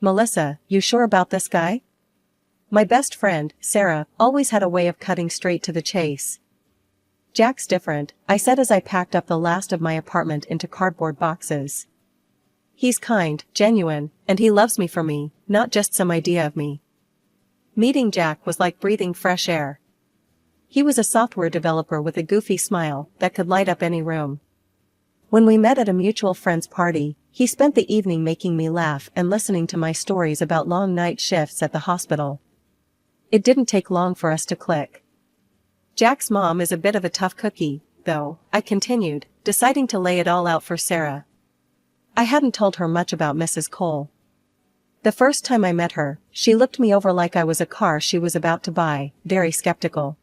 Melissa, you sure about this guy? My best friend, Sarah, always had a way of cutting straight to the chase. Jack's different, I said as I packed up the last of my apartment into cardboard boxes. He's kind, genuine, and he loves me for me, not just some idea of me. Meeting Jack was like breathing fresh air. He was a software developer with a goofy smile that could light up any room. When we met at a mutual friend's party, he spent the evening making me laugh and listening to my stories about long night shifts at the hospital. It didn't take long for us to click. Jack's mom is a bit of a tough cookie, though, I continued, deciding to lay it all out for Sarah. I hadn't told her much about Mrs. Cole. The first time I met her, she looked me over like I was a car she was about to buy, very skeptical.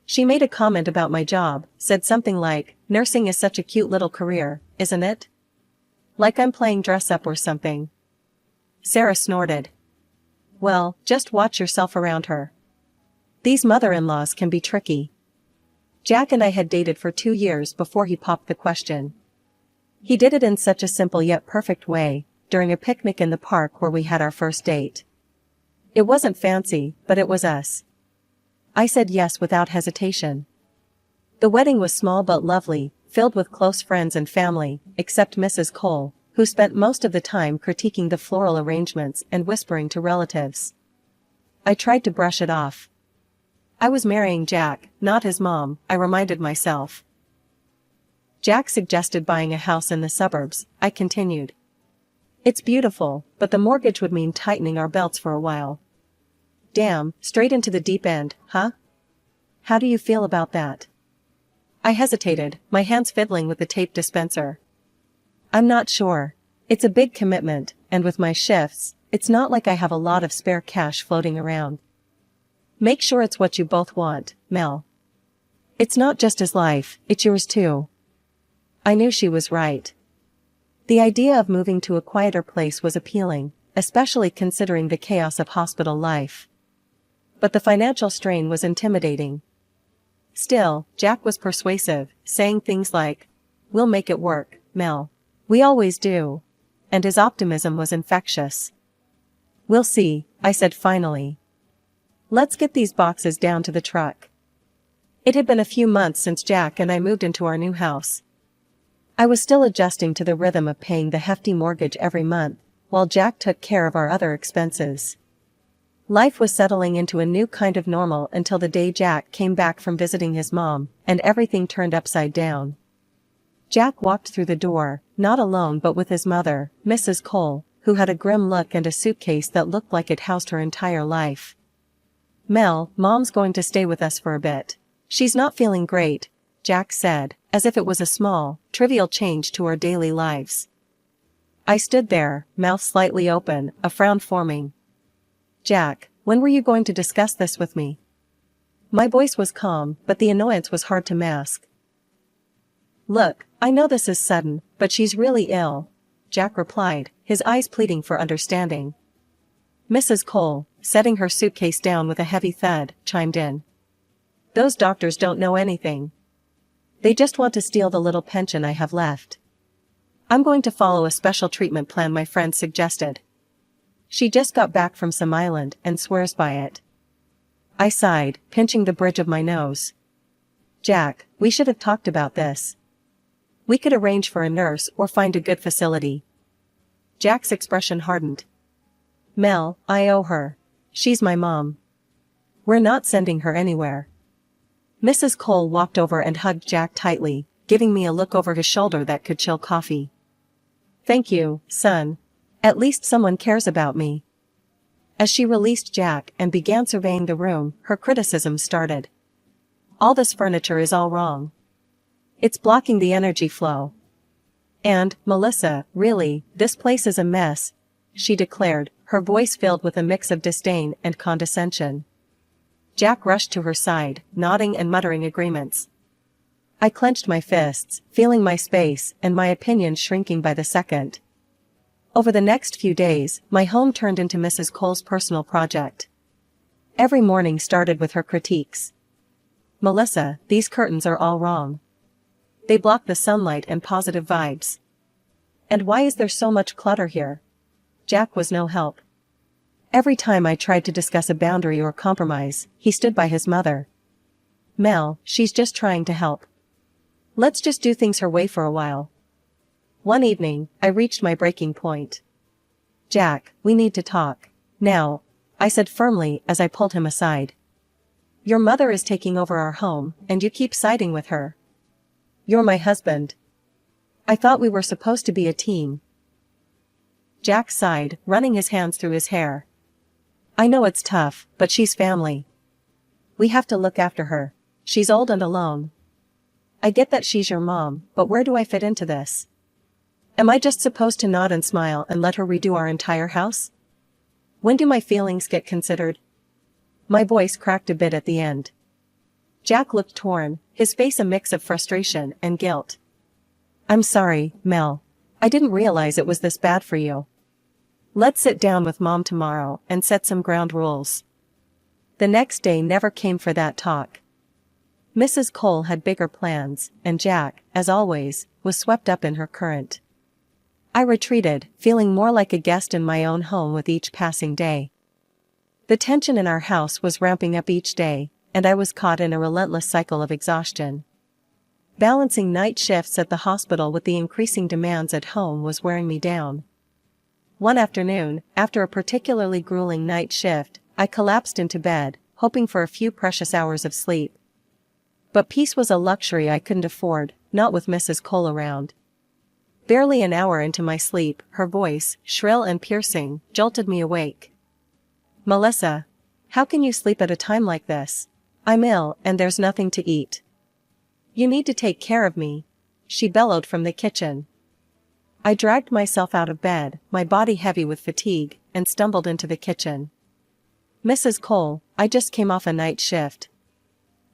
She made a comment about my job, said something like, "Nursing is such a cute little career, isn't it? Like I'm playing dress-up or something." Sarah snorted. Well, just watch yourself around her. These mother-in-laws can be tricky. Jack and I had dated for 2 years before he popped the question. He did it in such a simple yet perfect way, during a picnic in the park where we had our first date. It wasn't fancy, but it was us. I said yes without hesitation. The wedding was small but lovely, filled with close friends and family, except Mrs. Cole, who spent most of the time critiquing the floral arrangements and whispering to relatives. I tried to brush it off. I was marrying Jack, not his mom, I reminded myself. Jack suggested buying a house in the suburbs, I continued. It's beautiful, but the mortgage would mean tightening our belts for a while. Damn, straight into the deep end, huh? How do you feel about that? I hesitated, my hands fiddling with the tape dispenser. I'm not sure. It's a big commitment, and with my shifts, it's not like I have a lot of spare cash floating around. Make sure it's what you both want, Mel. It's not just his life, it's yours too. I knew she was right. The idea of moving to a quieter place was appealing, especially considering the chaos of hospital life. But the financial strain was intimidating. Still, Jack was persuasive, saying things like, "We'll make it work, Mel. We always do." And his optimism was infectious. "We'll see," I said finally. "Let's get these boxes down to the truck." It had been a few months since Jack and I moved into our new house. I was still adjusting to the rhythm of paying the hefty mortgage every month, while Jack took care of our other expenses. Life was settling into a new kind of normal until the day Jack came back from visiting his mom, and everything turned upside down. Jack walked through the door, not alone but with his mother, Mrs. Cole, who had a grim look and a suitcase that looked like it housed her entire life. "Mel, Mom's going to stay with us for a bit. She's not feeling great," Jack said, as if it was a small, trivial change to our daily lives. I stood there, mouth slightly open, a frown forming. "Jack, when were you going to discuss this with me?" My voice was calm, but the annoyance was hard to mask. "Look, I know this is sudden, but she's really ill," Jack replied, his eyes pleading for understanding. Mrs. Cole, setting her suitcase down with a heavy thud, chimed in. "Those doctors don't know anything. They just want to steal the little pension I have left. I'm going to follow a special treatment plan my friend suggested. She just got back from some island and swears by it." I sighed, pinching the bridge of my nose. "Jack, we should have talked about this. We could arrange for a nurse or find a good facility." Jack's expression hardened. "Mel, I owe her. She's my mom. We're not sending her anywhere." Mrs. Cole walked over and hugged Jack tightly, giving me a look over his shoulder that could chill coffee. "Thank you, son. At least someone cares about me." As she released Jack and began surveying the room, her criticism started. "All this furniture is all wrong. It's blocking the energy flow. And, Melissa, really, this place is a mess," she declared, her voice filled with a mix of disdain and condescension. Jack rushed to her side, nodding and muttering agreements. I clenched my fists, feeling my space and my opinion shrinking by the second. Over the next few days, my home turned into Mrs. Cole's personal project. Every morning started with her critiques. "Melissa, these curtains are all wrong. They block the sunlight and positive vibes. And why is there so much clutter here? Jack was no help. Every time I tried to discuss a boundary or compromise, he stood by his mother. Mel, she's just trying to help. Let's just do things her way for a while. One evening, I reached my breaking point. Jack, we need to talk. Now, I said firmly as I pulled him aside. Your mother is taking over our home, and you keep siding with her. You're my husband. I thought we were supposed to be a team. Jack sighed, running his hands through his hair. I know it's tough, but she's family. We have to look after her. She's old and alone. I get that she's your mom, but where do I fit into this? Am I just supposed to nod and smile and let her redo our entire house? When do my feelings get considered? My voice cracked a bit at the end. Jack looked torn, his face a mix of frustration and guilt. I'm sorry, Mel. I didn't realize it was this bad for you. Let's sit down with Mom tomorrow and set some ground rules. The next day never came for that talk. Mrs. Cole had bigger plans, and Jack, as always, was swept up in her current. I retreated, feeling more like a guest in my own home with each passing day. The tension in our house was ramping up each day, and I was caught in a relentless cycle of exhaustion. Balancing night shifts at the hospital with the increasing demands at home was wearing me down. One afternoon, after a particularly grueling night shift, I collapsed into bed, hoping for a few precious hours of sleep. But peace was a luxury I couldn't afford, not with Mrs. Cole around. Barely an hour into my sleep, her voice, shrill and piercing, jolted me awake. Melissa, how can you sleep at a time like this? I'm ill and there's nothing to eat. You need to take care of me, she bellowed from the kitchen. I dragged myself out of bed, my body heavy with fatigue, and stumbled into the kitchen. Mrs. Cole, I just came off a night shift.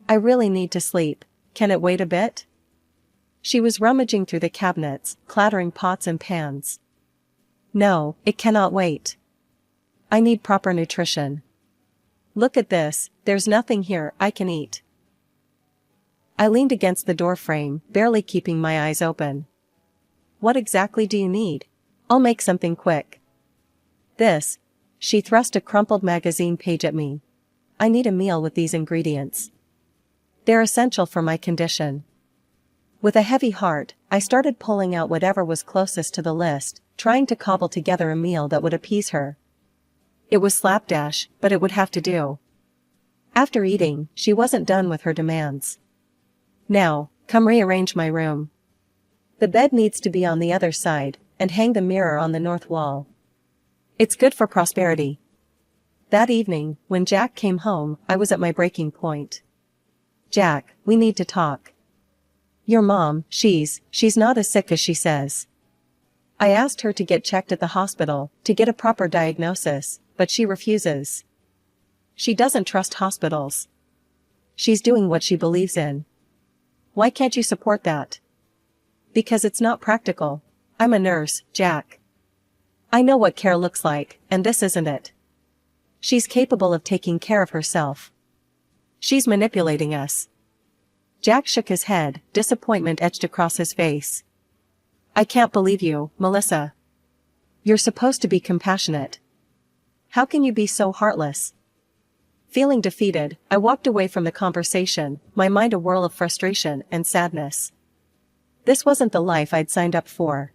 I really need to sleep. Can it wait a bit? She was rummaging through the cabinets, clattering pots and pans. No, it cannot wait. I need proper nutrition. Look at this, there's nothing here I can eat. I leaned against the doorframe, barely keeping my eyes open. What exactly do you need? I'll make something quick. This. She thrust a crumpled magazine page at me. I need a meal with these ingredients. They're essential for my condition. With a heavy heart, I started pulling out whatever was closest to the list, trying to cobble together a meal that would appease her. It was slapdash, but it would have to do. After eating, she wasn't done with her demands. Now, come rearrange my room. The bed needs to be on the other side, and hang the mirror on the north wall. It's good for prosperity. That evening, when Jack came home, I was at my breaking point. Jack, we need to talk. Your mom, she's not as sick as she says. I asked her to get checked at the hospital, to get a proper diagnosis, but she refuses. She doesn't trust hospitals. She's doing what she believes in. Why can't you support that? Because it's not practical. I'm a nurse, Jack. I know what care looks like, and this isn't it. She's capable of taking care of herself. She's manipulating us. Jack shook his head, disappointment etched across his face. I can't believe you, Melissa. You're supposed to be compassionate. How can you be so heartless? Feeling defeated, I walked away from the conversation, my mind a whirl of frustration and sadness. This wasn't the life I'd signed up for.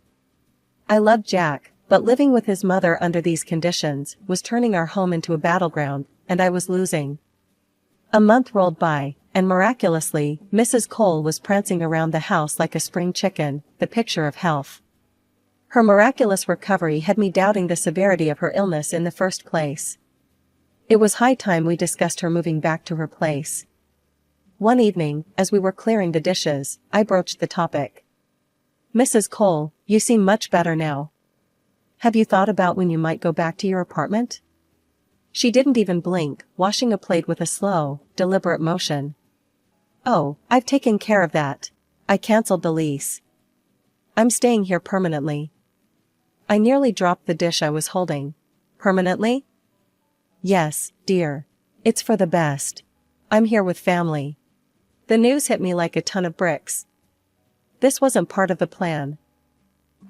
I loved Jack, but living with his mother under these conditions was turning our home into a battleground, and I was losing. A month rolled by, and miraculously, Mrs. Cole was prancing around the house like a spring chicken, the picture of health. Her miraculous recovery had me doubting the severity of her illness in the first place. It was high time we discussed her moving back to her place. One evening, as we were clearing the dishes, I broached the topic. Mrs. Cole, you seem much better now. Have you thought about when you might go back to your apartment? She didn't even blink, washing a plate with a slow, deliberate motion. Oh, I've taken care of that. I canceled the lease. I'm staying here permanently. I nearly dropped the dish I was holding. Permanently? Yes, dear. It's for the best. I'm here with family. The news hit me like a ton of bricks. This wasn't part of the plan.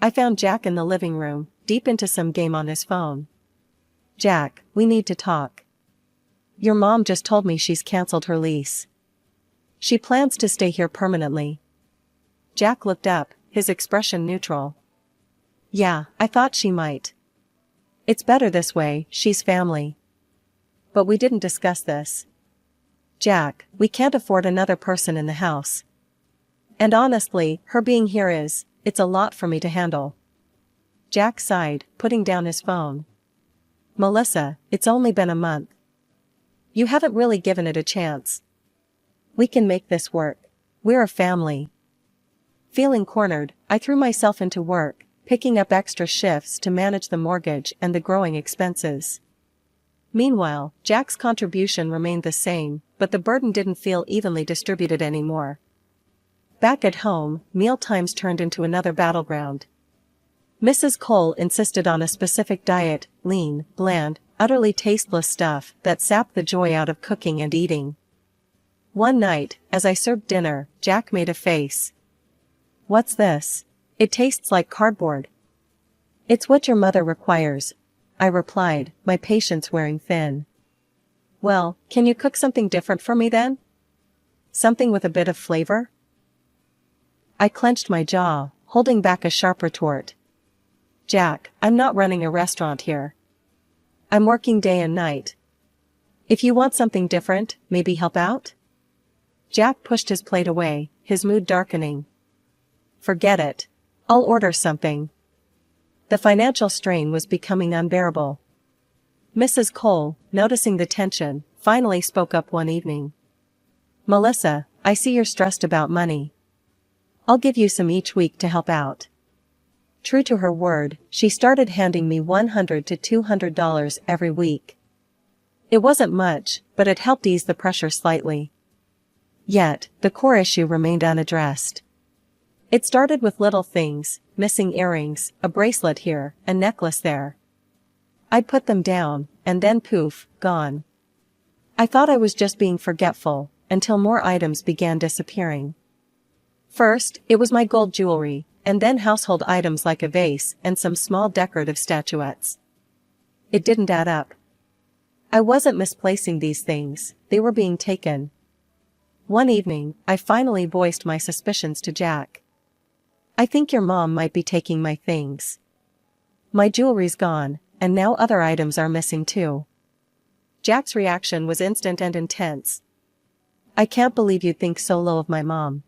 I found Jack in the living room, deep into some game on his phone. "Jack, we need to talk. Your mom just told me she's canceled her lease. She plans to stay here permanently." Jack looked up, his expression neutral. "Yeah, I thought she might. It's better this way, she's family. But we didn't discuss this. Jack, we can't afford another person in the house. And honestly, her being here it's a lot for me to handle." Jack sighed, putting down his phone. "Melissa, it's only been a month. You haven't really given it a chance. We can make this work. We're a family." Feeling cornered, I threw myself into work, picking up extra shifts to manage the mortgage and the growing expenses. Meanwhile, Jack's contribution remained the same, but the burden didn't feel evenly distributed anymore. Back at home, meal times turned into another battleground. Mrs. Cole insisted on a specific diet: lean, bland, utterly tasteless stuff that sapped the joy out of cooking and eating. One night, as I served dinner, Jack made a face. "What's this? It tastes like cardboard." "It's what your mother requires," I replied, my patience wearing thin. "Well, can you cook something different for me then? Something with a bit of flavor?" I clenched my jaw, holding back a sharp retort. "Jack, I'm not running a restaurant here. I'm working day and night. If you want something different, maybe help out?" Jack pushed his plate away, his mood darkening. "Forget it. I'll order something." The financial strain was becoming unbearable. Mrs. Cole, noticing the tension, finally spoke up one evening. "Melissa, I see you're stressed about money. I'll give you some each week to help out." True to her word, she started handing me $100 to $200 every week. It wasn't much, but it helped ease the pressure slightly. Yet, the core issue remained unaddressed. It started with little things: missing earrings, a bracelet here, a necklace there. I'd put them down, and then poof, gone. I thought I was just being forgetful, until more items began disappearing. First, it was my gold jewelry, and then household items like a vase and some small decorative statuettes. It didn't add up. I wasn't misplacing these things, they were being taken. One evening, I finally voiced my suspicions to Jack. "I think your mom might be taking my things. My jewelry's gone, and now other items are missing too." Jack's reaction was instant and intense. "I can't believe you'd think so low of my mom.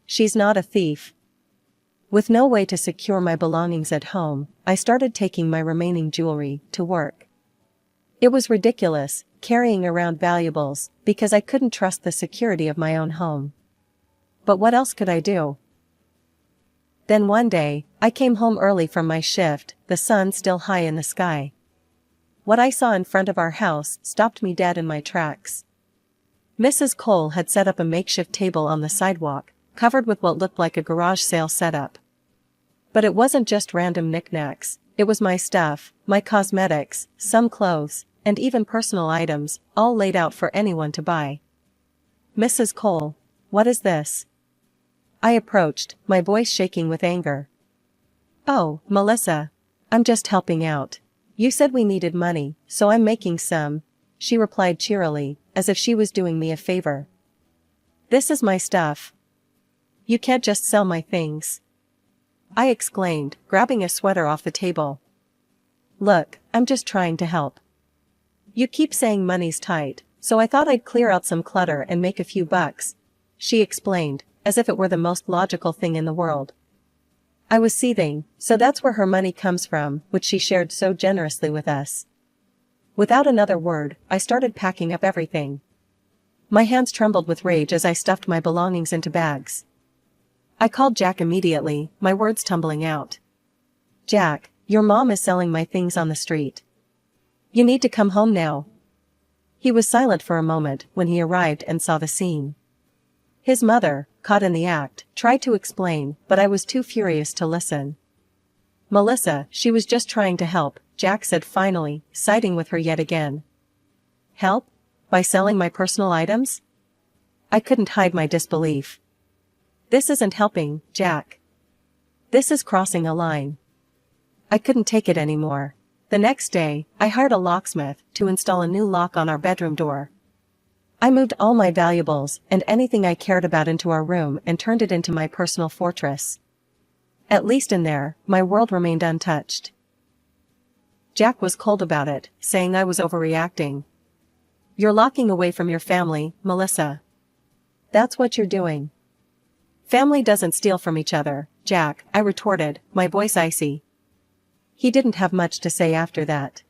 She's not a thief." With no way to secure my belongings at home, I started taking my remaining jewelry to work. It was ridiculous, carrying around valuables, because I couldn't trust the security of my own home. But what else could I do? Then one day, I came home early from my shift, the sun still high in the sky. What I saw in front of our house stopped me dead in my tracks. Mrs. Cole had set up a makeshift table on the sidewalk, covered with what looked like a garage sale setup. But it wasn't just random knickknacks, it was my stuff, my cosmetics, some clothes, and even personal items, all laid out for anyone to buy. "Mrs. Cole, what is this?" I approached, my voice shaking with anger. "Oh, Melissa. I'm just helping out. You said we needed money, so I'm making some," she replied cheerily, as if she was doing me a favor. "This is my stuff. You can't just sell my things," I exclaimed, grabbing a sweater off the table. "Look, I'm just trying to help. You keep saying money's tight, so I thought I'd clear out some clutter and make a few bucks," she explained, as if it were the most logical thing in the world. I was seething, so that's where her money comes from, which she shared so generously with us. Without another word, I started packing up everything. My hands trembled with rage as I stuffed my belongings into bags. I called Jack immediately, my words tumbling out. "Jack, your mom is selling my things on the street. You need to come home now." He was silent for a moment when he arrived and saw the scene. His mother, caught in the act, tried to explain, but I was too furious to listen. "Melissa, she was just trying to help," Jack said finally, siding with her yet again. "Help? By selling my personal items?" I couldn't hide my disbelief. "This isn't helping, Jack. This is crossing a line. I couldn't take it anymore. The next day, I hired a locksmith to install a new lock on our bedroom door. I moved all my valuables and anything I cared about into our room and turned it into my personal fortress. At least in there, my world remained untouched. Jack was cold about it, saying I was overreacting. You're locking away from your family, Melissa. That's what you're doing. Family doesn't steal from each other, Jack, I retorted, my voice icy. He didn't have much to say after that.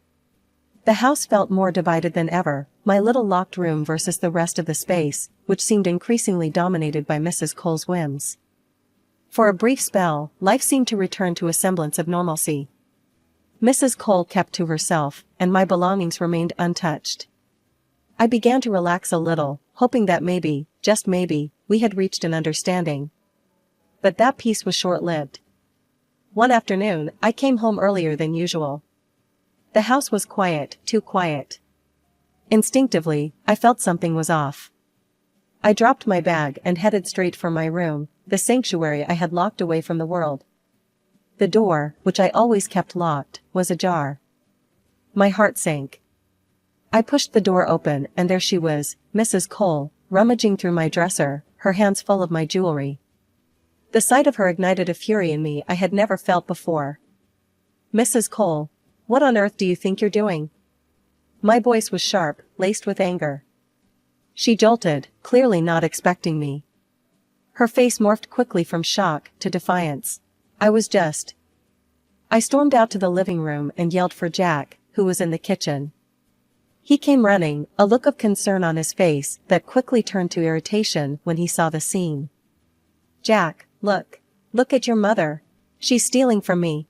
The house felt more divided than ever, my little locked room versus the rest of the space, which seemed increasingly dominated by Mrs. Cole's whims. For a brief spell, life seemed to return to a semblance of normalcy. Mrs. Cole kept to herself, and my belongings remained untouched. I began to relax a little, hoping that maybe, just maybe, we had reached an understanding. But that peace was short-lived. One afternoon, I came home earlier than usual. The house was quiet, too quiet. Instinctively, I felt something was off. I dropped my bag and headed straight for my room, the sanctuary I had locked away from the world. The door, which I always kept locked, was ajar. My heart sank. I pushed the door open and there she was, Mrs. Cole, rummaging through my dresser, her hands full of my jewelry. The sight of her ignited a fury in me I had never felt before. Mrs. Cole, what on earth do you think you're doing? My voice was sharp, laced with anger. She jolted, clearly not expecting me. Her face morphed quickly from shock to defiance. I stormed out to the living room and yelled for Jack, who was in the kitchen. He came running, a look of concern on his face that quickly turned to irritation when he saw the scene. Jack, look at your mother. She's stealing from me.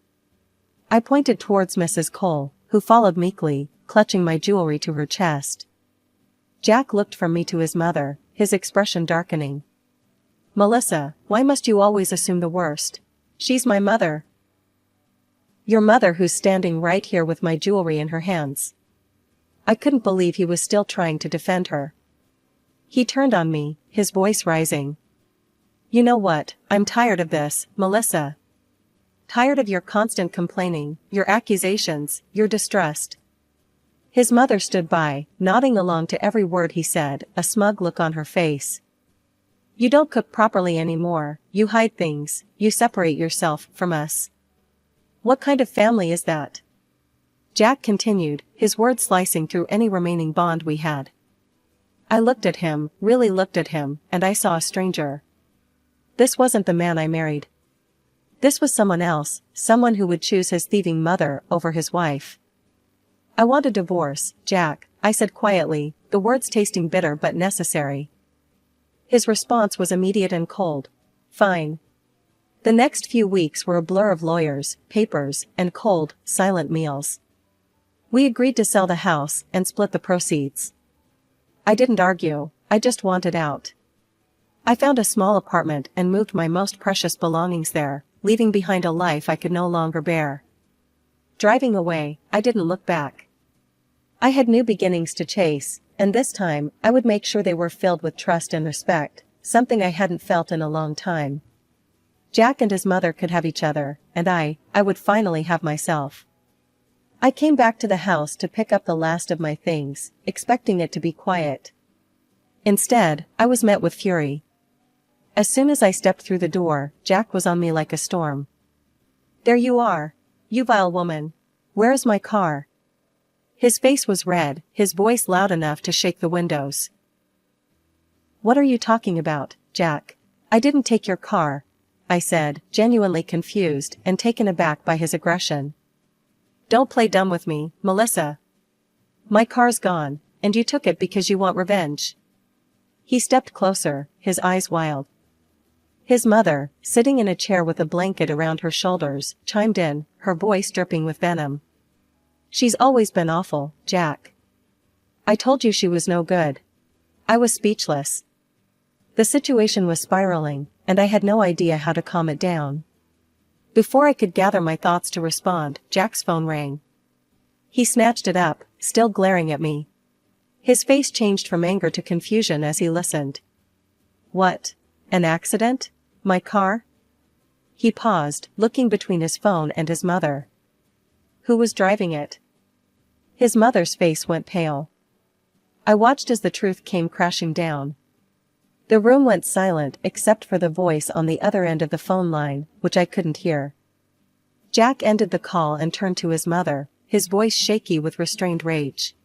I pointed towards Mrs. Cole, who followed meekly, clutching my jewelry to her chest. Jack looked from me to his mother, his expression darkening. Melissa, why must you always assume the worst? She's my mother. Your mother who's standing right here with my jewelry in her hands. I couldn't believe he was still trying to defend her. He turned on me, his voice rising. You know what, I'm tired of this, Melissa. Tired of your constant complaining, your accusations, your distrust. His mother stood by, nodding along to every word he said, a smug look on her face. You don't cook properly anymore, you hide things, you separate yourself from us. What kind of family is that? Jack continued, his words slicing through any remaining bond we had. I looked at him, really looked at him, and I saw a stranger. This wasn't the man I married. This was someone else, someone who would choose his thieving mother over his wife. I want a divorce, Jack, I said quietly, the words tasting bitter but necessary. His response was immediate and cold. Fine. The next few weeks were a blur of lawyers, papers, and cold, silent meals. We agreed to sell the house and split the proceeds. I didn't argue, I just wanted out. I found a small apartment and moved my most precious belongings there, leaving behind a life I could no longer bear. Driving away, I didn't look back. I had new beginnings to chase, and this time, I would make sure they were filled with trust and respect, something I hadn't felt in a long time. Jack and his mother could have each other, and I would finally have myself. I came back to the house to pick up the last of my things, expecting it to be quiet. Instead, I was met with fury. As soon as I stepped through the door, Jack was on me like a storm. There you are. You vile woman. Where is my car? His face was red, his voice loud enough to shake the windows. What are you talking about, Jack? I didn't take your car, I said, genuinely confused and taken aback by his aggression. Don't play dumb with me, Melissa. My car's gone, and you took it because you want revenge. He stepped closer, his eyes wild. His mother, sitting in a chair with a blanket around her shoulders, chimed in, her voice dripping with venom. She's always been awful, Jack. I told you she was no good. I was speechless. The situation was spiraling, and I had no idea how to calm it down. Before I could gather my thoughts to respond, Jack's phone rang. He snatched it up, still glaring at me. His face changed from anger to confusion as he listened. What? An accident? My car? He paused, looking between his phone and his mother. Who was driving it? His mother's face went pale. I watched as the truth came crashing down. The room went silent except for the voice on the other end of the phone line, which I couldn't hear. Jack ended the call and turned to his mother, his voice shaky with restrained rage.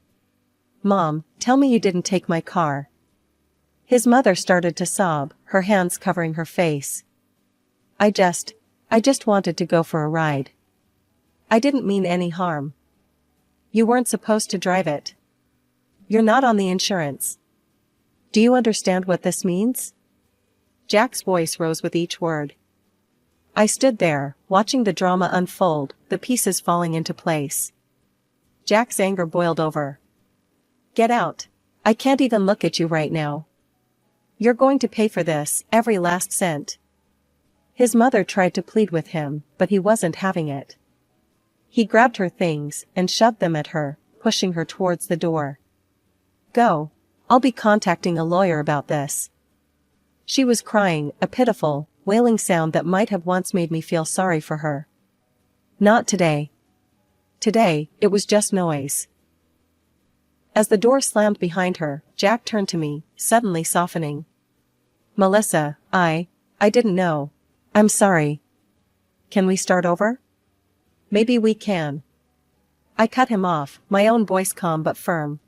"Mom, tell me you didn't take my car." His mother started to sob, her hands covering her face. I just wanted to go for a ride. I didn't mean any harm. You weren't supposed to drive it. You're not on the insurance. Do you understand what this means?" Jack's voice rose with each word. I stood there, watching the drama unfold, the pieces falling into place. Jack's anger boiled over. "Get out. I can't even look at you right now. You're going to pay for this, every last cent." His mother tried to plead with him, but he wasn't having it. He grabbed her things and shoved them at her, pushing her towards the door. "Go. I'll be contacting a lawyer about this." She was crying, a pitiful, wailing sound that might have once made me feel sorry for her. Not today. Today, it was just noise. As the door slammed behind her, Jack turned to me, suddenly softening. "Melissa, I didn't know. I'm sorry. Can we start over?" "Maybe we can." I cut him off, my own voice calm but firm.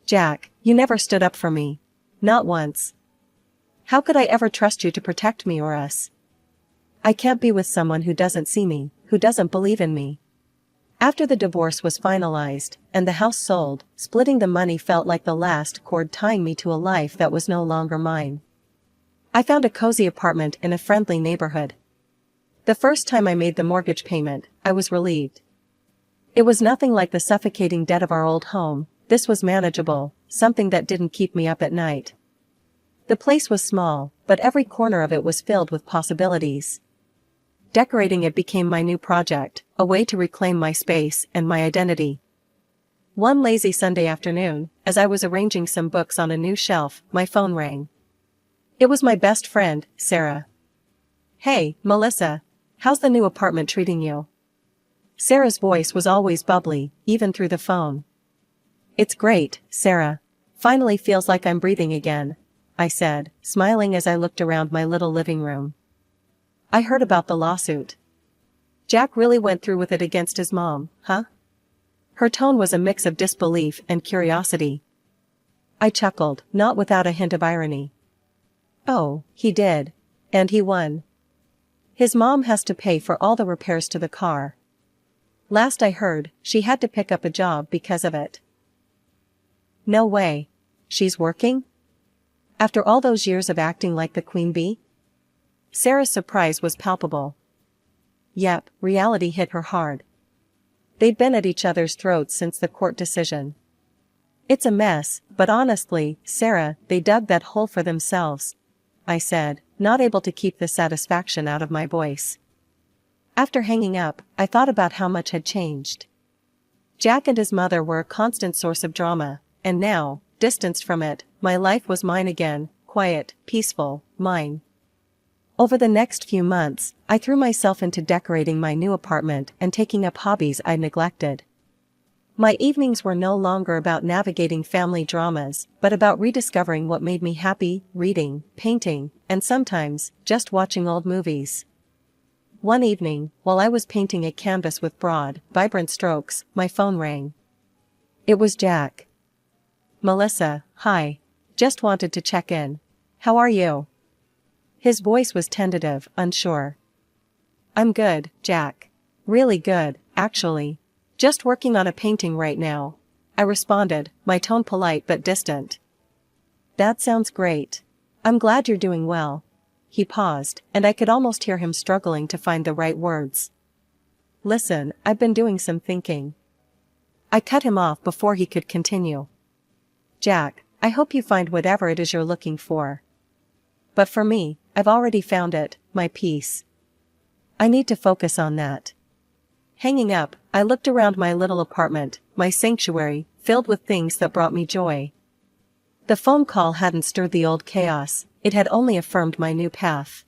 "Jack, you never stood up for me. Not once. How could I ever trust you to protect me or us? I can't be with someone who doesn't see me, who doesn't believe in me." After the divorce was finalized, and the house sold, splitting the money felt like the last cord tying me to a life that was no longer mine. I found a cozy apartment in a friendly neighborhood. The first time I made the mortgage payment, I was relieved. It was nothing like the suffocating debt of our old home. This was manageable, something that didn't keep me up at night. The place was small, but every corner of it was filled with possibilities. Decorating it became my new project, a way to reclaim my space and my identity. One lazy Sunday afternoon, as I was arranging some books on a new shelf, my phone rang. It was my best friend, Sarah. "Hey, Melissa. How's the new apartment treating you?" Sarah's voice was always bubbly, even through the phone. "It's great, Sarah. Finally feels like I'm breathing again," I said, smiling as I looked around my little living room. "I heard about the lawsuit. Jack really went through with it against his mom, huh?" Her tone was a mix of disbelief and curiosity. I chuckled, not without a hint of irony. "Oh, he did. And he won. His mom has to pay for all the repairs to the car. Last I heard, she had to pick up a job because of it." "No way. She's working? After all those years of acting like the queen bee?" Sarah's surprise was palpable. Yep, reality hit her hard. They'd been at each other's throats since the court decision. "It's a mess, but honestly, Sarah, they dug that hole for themselves," I said, not able to keep the satisfaction out of my voice. After hanging up, I thought about how much had changed. Jack and his mother were a constant source of drama, and now, distanced from it, my life was mine again, quiet, peaceful, mine. Over the next few months, I threw myself into decorating my new apartment and taking up hobbies I'd neglected. My evenings were no longer about navigating family dramas, but about rediscovering what made me happy, reading, painting, and sometimes, just watching old movies. One evening, while I was painting a canvas with broad, vibrant strokes, my phone rang. It was Jack. "Melissa, hi. Just wanted to check in. How are you?" His voice was tentative, unsure. "I'm good, Jack. Really good, actually. Just working on a painting right now," I responded, my tone polite but distant. "That sounds great. I'm glad you're doing well." He paused, and I could almost hear him struggling to find the right words. "Listen, I've been doing some thinking." I cut him off before he could continue. "Jack, I hope you find whatever it is you're looking for. But for me, I've already found it, my peace. I need to focus on that." Hanging up, I looked around my little apartment, my sanctuary, filled with things that brought me joy. The phone call hadn't stirred the old chaos, it had only affirmed my new path.